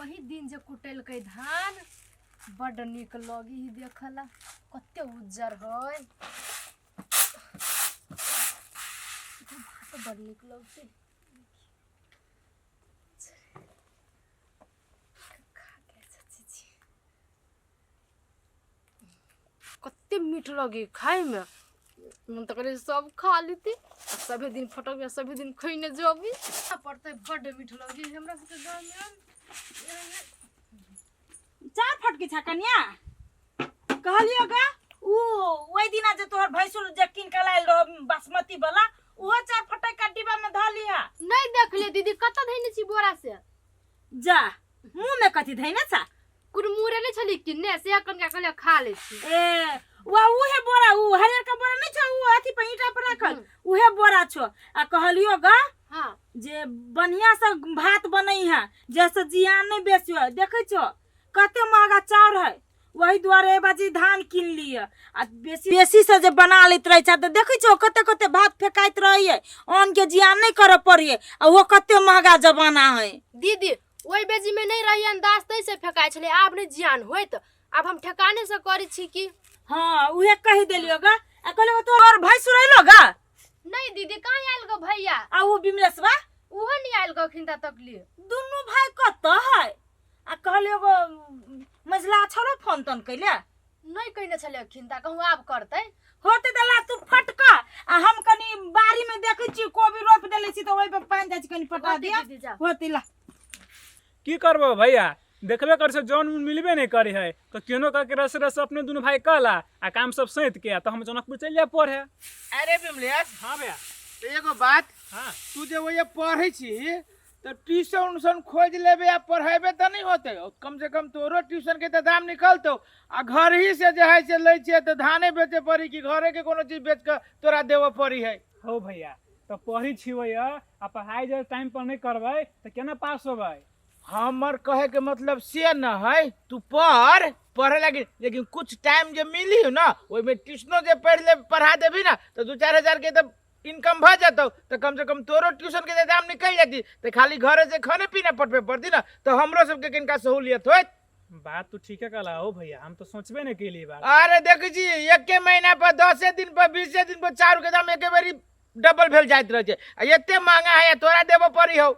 वही दिन जे कुटल के धान बड़ निक लगी ही देखला कते उज्जर है भात बड़ निक लगते कते मीठ लगे खाए में मन तो करे सब खा लेती सभी दिन फटक सभी दिन खइने जबी पड़ते बड़ मीठ लगे हमरा सबके गांव में चार फटकी छा कन्या कहलियो गा ऊ ओइ दिना जे तोहर भैंसुर जे किन के लाइल रहो बासमती वाला ओहो चार फटक का डिब्बा में ध लिया नहीं देख ले दीदी कत धइने छी बोरा से जा मुंह में कथि धइने छा कुरमुरे ने छली किन्ने से कन का कहले खा ले छी ए वा उहे बोरा ऊ हरियर का बोरा नहीं छ ऊ अथि पे ईटा पर रखल उहे बोरा छ आ कहलियो गा हां जे बढ़िया से भात बनई है जैसे जियान नहीं बेचियो देखै छ कते महंगा चाउर है वही द्वारे बाजी धान किन लिया आ बेसी से जे बना लेत रहे छ त देखै छ कते कते भात फेकाइत रही है अन्न के जियान नहीं करे पड़ी है आ वो कते महंगा जमाना है दीदी ओई बेजी में नहीं रही अंदाज तै से फेकाय छले आब नहीं जियान होइत अब हम ठेकाने से करी छी की हां उहे कहि देलियो गा आ कहले तो और भाई सुरैलो गा नहीं दीदी कहां आइल गो भैया आ वो बिमलेशवा ओहो नहीं आइल गो खिंता तक लिए दुनु भाई कत है आ कहलियो गो मजला छोरो फोन तन कैले नहीं कहने छले खिंता कहूं आब करते होते दला तू फटका आ हम कनी बारी में देखै छी कोबी रोप देले छी तो ओइ पे पानी जाय छी कनी पटा दिया होती ला की करबो भैया देखबे कर से जौन मिलबे नहीं करे है तो केनो करके रस रस अपने दोनों भाई कहला आ काम सब सैत के तो हम जनकपुर चल जाए पढ़े। अरे बिमलेश हाँ भैया एगो बात हाँ तू जे वो पढ़े छी तो ट्यूशन खोज लेबे आ पढ़ेबे तो नहीं होते कम से कम तोरो ट्यूशन के तो दाम निकलतो आ घर ही से जे है से ले छे तो धाने बेचे पड़ी कि घरे के कोनो चीज बेच के तोरा देवे पड़ी है हो भैया तो पढ़ी छिवे आ पढ़ाई जे टाइम पर नहीं करबे तो केना पास होबे। हमर कहे के मतलब से न है तू पढ़े लगी लेकिन कुछ टाइम जे मिली ना ओइ में ट्यूशनो जे पढ़ा देबी ना तो 2-4 हजार के तो इनकम भ जातो तो कम से कम तोरो ट्यूशन के दाम निकल जाती तो खाली घरे से खाने पीने पड़बे पड़ती ना तो हमरो सबके किनका सहूलियत होत। बात तो ठीक है कहला हो भैया हम तो सोचबे नहीं केली बात। अरे देख जी एक महीना पर 10 दिन पर 20 दिन पर चाउर के दाम एक बारी डबल भेल जाइत रहे छे एते महंगा है तोरा देबो पड़ी हो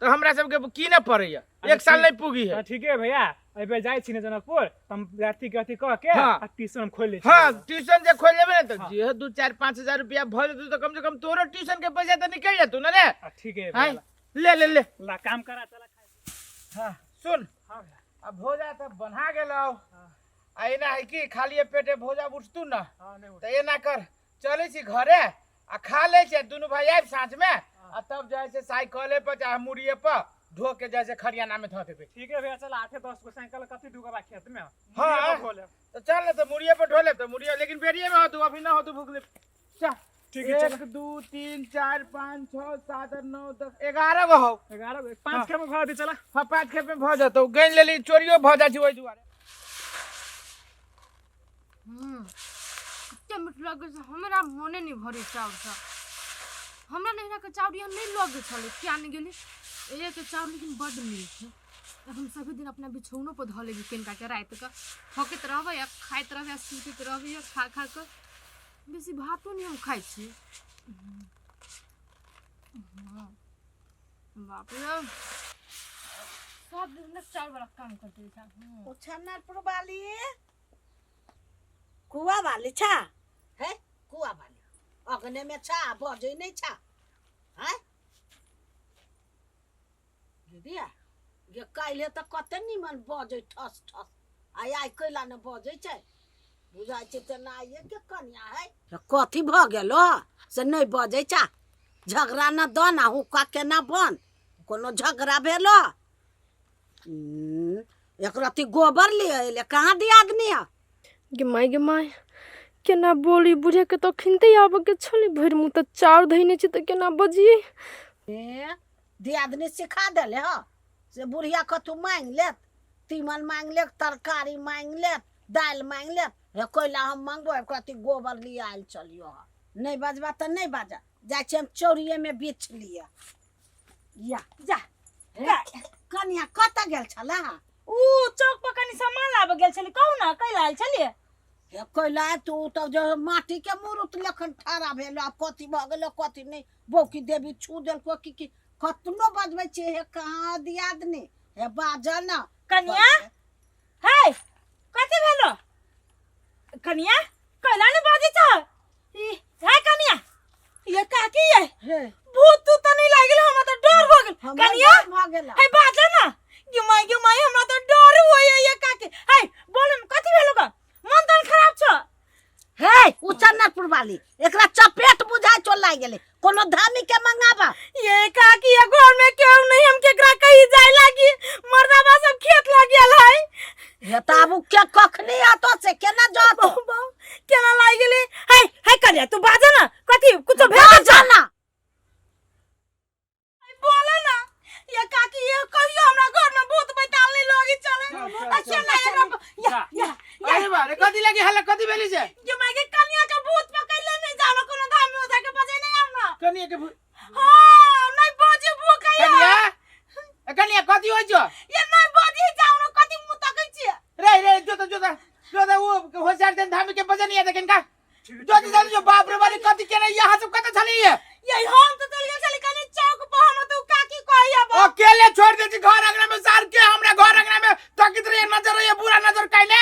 तो हमरा सबके की न पड़े एक साल नहीं पुगी है। ठीक है भैया अबे जाय छी ने जनकपुर हम राती के अथी कह के हाँ। ट्यूशन खोल ले हां ट्यूशन जे खोल लेबे ना तो जे 2-4-5 हजार रुपया भ जेतु तो कम से कम तोरो ट्यूशन के पैसा तो निकल जेतु ना रे। ठीक है हां भैया ले ला काम करा चला खाए। हां सुन हां भैया अब भोजा तो बना गेलो आइना है कि खाली पेटे भोजा बुझतू ना हां नहीं तो ये ना कर चले छी घरे आ खा ले छे दोनों भाई आब साँझ में आ तब जाय से साइकिले पर चाहे मुड़िए पर ढो के जैसे खरियाना में धो देबे। ठीक है भैया चल 8-10 को साइकिल कथी ढुकबा खेत में हाँ तो चल ना तो मुड़िए पर ढो ले तो मुड़िए लेकिन बेरिए में हो तू अभी ना हो तू भूख ले चल ठीक है 1 2 3 4 5 6 7 8 9 10 11 गो हो 11 5 खेप में भर दे चला। हां 5 खेप में भ जातो गइन लेली चोरियो भ जा छी ओइ दुआरे इतना मीठ लगे से हमरा मोने नहीं भरे चाउर सा हमरा नहीं रखे चाउर यहाँ नहीं लगे छले क्या नहीं गेली एक चाउर लेकिन बड़ मीठ है अब हम सभी दिन अपना बिछौनों पर धो लेगी केनका के रात का फकत रहबे या खाइत रहबे सुतत रहबे या खा खा के बेसी भातो नहीं हम खाइ छी। बाप रे सब दिन चाउर वाला काम करते था ओ छन्नापुर वाली कुआ वाली छा है कुआ वाली अगने में छा बजे नहीं छा है दीदिया ये काइले त कते निमन बजे ठस ठस आय कैला न बजे छै बुझाय छै त ना ये के कन्या है कथि भ गेलो से नहीं बजे छा झगड़ा न द ना हुक्का के ना बन कोनो झगड़ा भेलो एक रति गोबर ले कहाँ दिया आदमी गे माय केना बोली बुझे के तो खिनते आब के छले भर मुंह त चाउर धइने छी त केना बजिए ए दियादनी सिखा देले ह से बुढ़िया कथु मांग लेत तीमन मांग ले तरकारी मांग ले दाल मांग ले हे कोइला हम मांगबो कथि गोबर लिया आइल चलियो ह नहीं बजबा त नहीं बाजा जाय छी हम चोरिये में बेच लिया या जा कन्या कत कतऽ गेल छला ऊ चौक पर कनी सामान लाबे गेल छली कहू ना कई लाल छलिए हे कैला तू तो जो माटी के मूर्त लखन ठाड़ा भेल अब कथी भ गेल कथी नहीं बौकी देवी छू देल को की कतनो बजबै छे हे कहाँ दियादनी हे बाजा ना कनिया हे कथी भेलो कनिया कैला ने बाजी छ हे कनिया ये काकी है हे भूत तू तो नहीं लागल हमरा तो डर हो गेल कनिया भ गेल हे बाजा ना गुमाई हमरा तो डर होय ये काकी हे बोलम कथी भेलो का मन तन खराब छ हे उचन्नपुर वाली एकरा चपेट बुझाय चल लाग गेले कोनो धामी के मंगाबा ये काकी ये घर में क्यों नहीं हम केकरा कहीं जाय लागी मर्दाबा सब खेत लग गेल है हे ताबू के कखनी आतो से केना जातो केना लाग गेले हे कनिया तू बाजा ना कथी कुछ भेल जाना बोला ना ये काकी ये कहियो हमरा घर में भूत बैठाल नहीं लगी चले अच्छा ना एकरा अरे बारे कथी लगी हल्ला कथी भेली से ये मागे कनिया के भूत पकड़ ले नहीं जानो कोनो धाम में उठा के बजे नहीं हमरा कनिया के हां नहीं बजे भूखैया कनिया कथी होय छ ये नहीं बजे जानो कथी मुंह तकै छी रे जोता वो होशियार दिन धामी के बजे नहीं है लेकिन का जो बाप रे बारे कथी के नहीं यहाँ सब कत छली है ये हम तो चल गेल छली कनी चौक पर हम तो काकी कहिया बा अकेले छोड़ देती घर अंगना में सार के हमरा घर अंगना में तकित रे नजर रे बुरा नजर कैले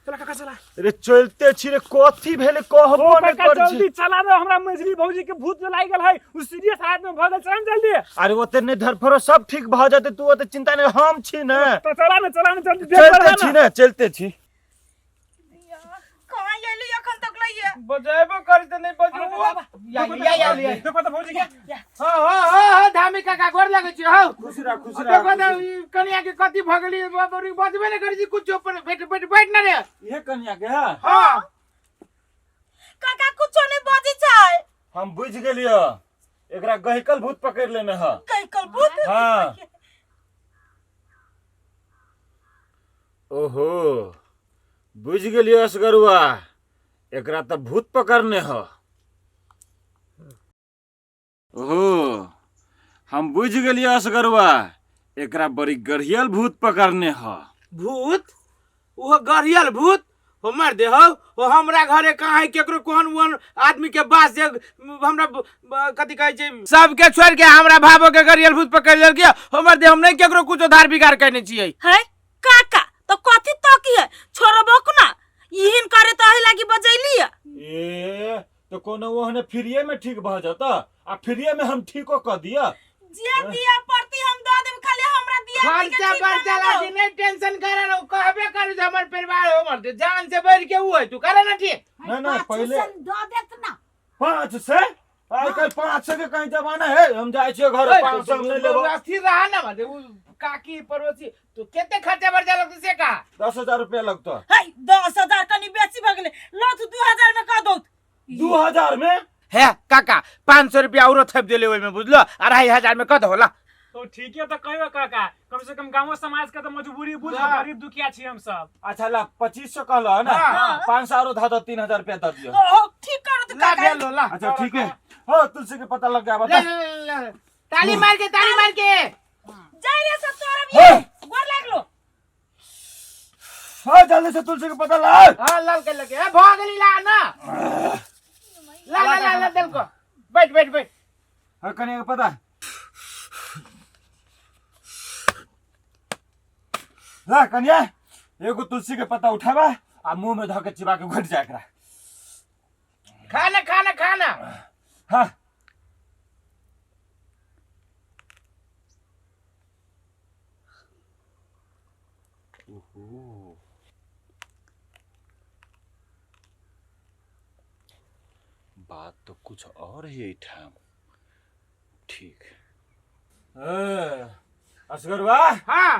चला काका चला रे चलते छी रे कथी भेले कहबो ओ न काका कर जल्दी चला रे हमरा मझली भौजी के भूत में लाग गेल है उ सीरियस हालत में भ गेल चल जल्दी अरे ओते ने धरफरो सब ठीक भ जाते तू ओते चिंता नहीं हम छी न तो चला न जल्दी चलते छी न चलते छी कहां गेली अखन तक लइए बजेबो कर त नहीं बजबो या देखो तो भौजी के हो धामी काका गोर लागे छी हो खुशी रह देखो त कनिया के कथी भगली बाबरी बजबे नहीं करी छी कुछ ऊपर बैठ न रे ये कन्या के हां हां काका कुछो नहीं बजी छै हम बुझ गेलियो एकरा गहिकल भूत पकड़ लेने ह कई कल भूत हां ओहो बुझ गेलियो असगरुआ एकरा त भूत पकड़ने ह ओहो हम बुझ गेलियो असगरुआ एकरा बड़ी गढ़ियल भूत पकड़ने ह भूत वो गरियल भूत हो मर दे हो हमरा घरे कहाँ है केकरो कोन वन आदमी के बास जे हमरा कथी कहै छै सबके छोड़ के हमरा भाबो के गरियल भूत पकड़ लेल के हमर दे हम नहीं केकरो कुछ धार बिगाड़ कहने छियै है काका तो कथी तकी है छोड़बो को ना यहिन करे तो है लागी बजैली ए तो कोनो ओहने फ्रीए में ठीक भ जाता आ फ्रीए में हम ठीको क दिया जे दिया पड़ती हम दे देब खाली हमरा दिया खर्चा बर्चा लागी नहीं टेंशन करे न कहबे कर जे हमर परिवार हो मर दे जान से बढ़ के उ है तू करे ना ठीक ना पहले दो देत ना 500 आई कल 500 के कहीं जमाना है हम जाय छियै घर 500 हम नहीं लेबो स्थिर रहा ना मर दे उ काकी पड़ोसी तो केते खर्चा बर्चा लगते से का 10,000 रुपया लगता है 10,000 कनी बेसी भ गेले लो तू 2000 में का दो 2000 में है काका 500 रुपया औरो थप देले ओइ में बुझलो 2500 में कत होला तो ठीक है तो कहियो काका कम से कम गांव समाज का तो मजबूरी बुझ गरीब दुखिया छी हम सब अच्छा ला 2500 कहलो है ना हाँ। 500 और धा दो 3000 रुपया दे दियो ओ ठीक कर तो ला काका भेलो ला अच्छा ठीक है हो तुलसी के पता लग गया बता ताली मार के जाय रे सब तोरा हो। भी गोर लागलो हां जल्दी से तुलसी के पता ला हां लाल के लगे ए भागली ला ना ला दिल को बैठ हां कन्या के पता ला कन्या एगो तुलसी के पत्ता उठावा आ मुंह में धके चिबा के घट जाए एकरा खाना हां ओहो बात तो कुछ और है ठाम ठीक असगरवा हां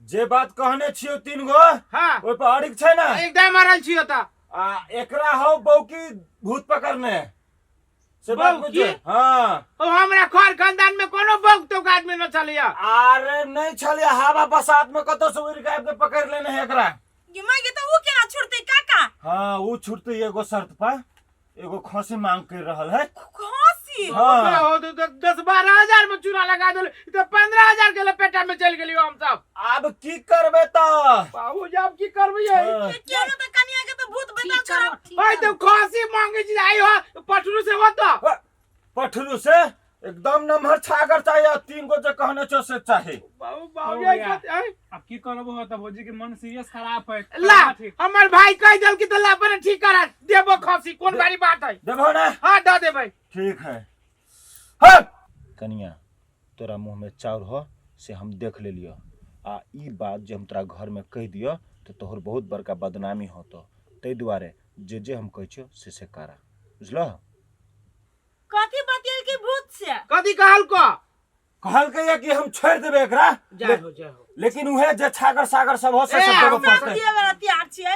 जे बात कहने छियो 3 गो हां ओइ पर अड़िक छै ना एकदम मारल छियो त आ एकरा हो बौकी भूत पकड़ने से बात बौकी? पूछे हां ओ हमरा घर खानदान में कोनो भक्त तो आदमी न चलिया अरे नहीं छले हवा बसात में कतो से उड़ के के पकड़ लेने है एकरा ये मांगे तो वो केना छोड़ते काका हां वो छुटते एगो शर्त पर एगो खसी मांग कर रहल है खसी हाँ। हो तो 10-12 हजार में चूना लगा दो तो 15,000 के लपेटा घाटा में चल गेलियो हम सब। अब की करबे त बाबूजी अब की करबै ये? केनो त कनिया के त भूत बेटा करब। भाई तो खांसी मांगे जी आई हो पटरू से होता। पठरू से एकदम नमहर छागर चाहिए, 3 गो जो कहने छो से चाहे। बाबूजी अब की करबो हो त भौजी के मन सीरियस खराब है। ला हमर भाई कह दल की त ला पर ठीक करा देबो खांसी, कोन बारी बात है? देबो ना? हां दे देबै। ठीक है। हट कनिया, तोरा मुंह में चाउर हो से हम देख ले लियो, आ ई बात जे हम तोरा घर में कह दियो तो तोहर बहुत बड़का बदनामी होतो। तै दुआरे जे हम कह छियो से करा, बुझलो? कथी बतियल की भूत से? कथी कहल को? कहल के कि हम छोड़ देबे एकरा, जय हो। लेकिन उहे जे छागर सागर सब हो से ए, सब देबो सब पड़ते। दिए वाला तैयार छिए।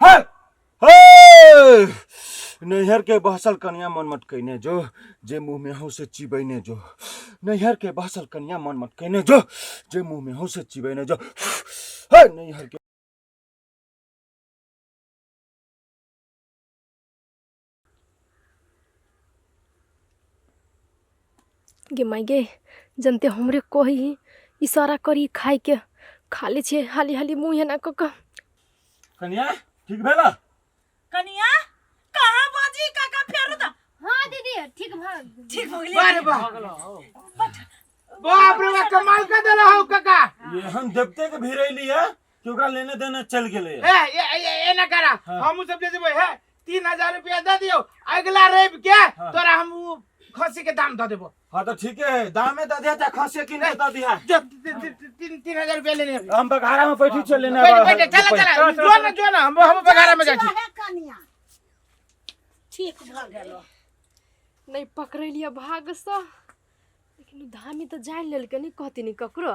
हट हे नैहर के बहसल कन्या मन मत कहने जो, जे मुंह में हो से चिबैने जो। नैहर के बहसल कन्या मन मत कहने जो, जे मुंह में हो से चिबैने जो। हे नैहर के गे माई गे, जनते हमरे कही इशारा करी खाई के खाली छे, हाली हाली मुंह है ना कक। कन्या ठीक भेला? कनिया कहां बाजी काका फेरू त? हाँ दीदी ठीक ठीक हो गेली। बारे बा बाप रे कमाल का देला हो काका। ये हम देवते के भिरैली है कि ओकरा लेने देने चल गेले। ए ना करा, हम सब दे देबै है। 3000 रुपया दे दियो, अगला रवि के तोरा हम खसी के दाम दे देबो। हाँ तो ठीक है, दामे दे दिया चाहे खसे की नहीं दे दिया। जो 3000 रुपया लेने अभी। हम बघारा में बैठी चल लेने। बैठ चला जो ना हम बगारा में जाइ छी। है कनिया ठीक भ गेलो। नहीं पकड़ लिया भाग सा, लेकिन धामी तो जान लेल के नहीं कहती नहीं ककरो।